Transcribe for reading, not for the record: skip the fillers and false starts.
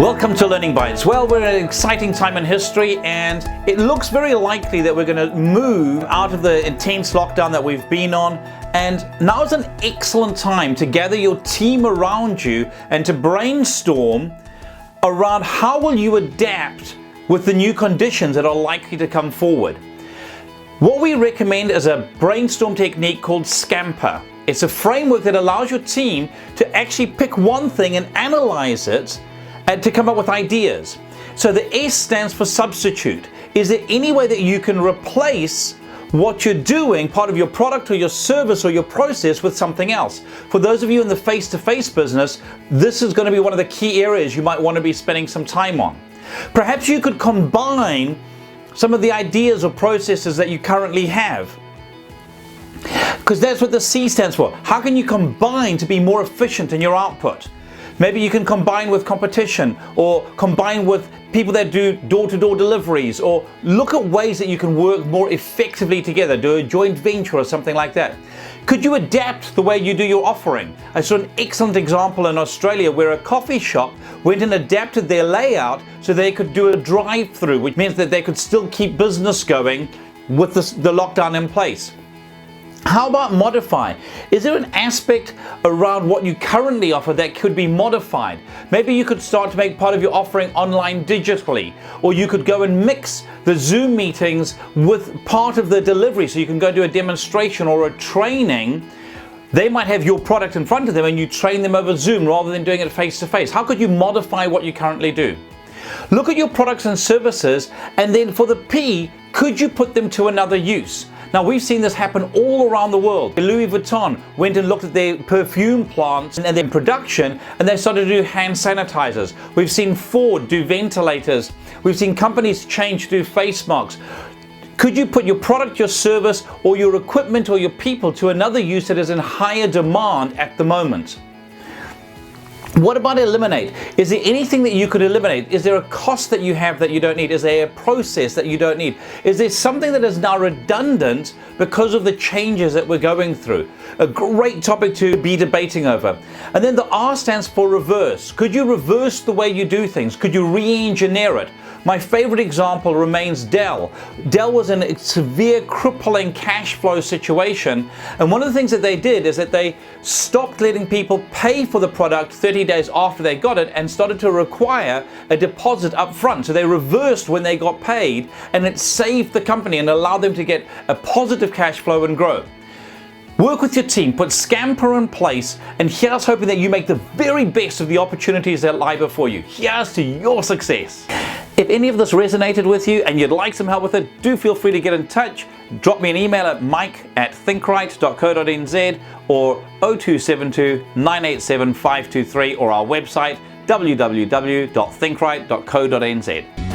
Welcome to Learning Bites. Well, we're at an exciting time in history, and it looks very likely that we're going to move out of the intense lockdown that we've been on. And now is an excellent time to gather your team around you and to brainstorm around how will you adapt with the new conditions that are likely to come forward. What we recommend is a brainstorm technique called Scamper. It's a framework that allows your team to actually pick one thing and analyze it and to come up with ideas. So the S stands for substitute. Is there any way that you can replace what you're doing, part of your product or your service or your process, with something else? For those of you in the face-to-face business, this is going to be one of the key areas you might want to be spending some time on. Perhaps you could combine some of the ideas or processes that you currently have, because that's what the C stands for. How can you combine to be more efficient in your output? Maybe you can combine with competition, or combine with people that do door-to-door deliveries, or look at ways that you can work more effectively together, do a joint venture or something like that. Could you adapt the way you do your offering? I saw an excellent example in Australia where a coffee shop went and adapted their layout so they could do a drive-through, which means that they could still keep business going with the lockdown in place. How about modify? Is there an aspect around what you currently offer that could be modified? Maybe you could start to make part of your offering online digitally, or you could go and mix the Zoom meetings with part of the delivery, so you can go do a demonstration or a training. They might have your product in front of them and you train them over Zoom rather than doing it face to face. How could you modify what you currently do? Look at your products and services, and then for the P, could you put them to another use? Now, we've seen this happen all around the world. Louis Vuitton went and looked at their perfume plants and their production, and they started to do hand sanitizers. We've seen Ford do ventilators. We've seen companies change to do face masks. Could you put your product, your service, or your equipment or your people to another use that is in higher demand at the moment? What about eliminate? Is there anything that you could eliminate? Is there a cost that you have that you don't need? Is there a process that you don't need? Is there something that is now redundant because of the changes that we're going through? A great topic to be debating over. And then the R stands for reverse. Could you reverse the way you do things? Could you re-engineer it? My favorite example remains Dell. Dell was in a severe crippling cash flow situation, and one of the things that they did is that they stopped letting people pay for the product 30 days after they got it and started to require a deposit up front. So they reversed when they got paid, and it saved the company and allowed them to get a positive cash flow and grow. Work with your team, put Scamper in place, and here's hoping that you make the very best of the opportunities that lie before you. Here's to your success. If any of this resonated with you and you'd like some help with it, do feel free to get in touch. Drop me an email at mike@thinkrite.co.nz or 0272 987 523, or our website www.thinkrite.co.nz.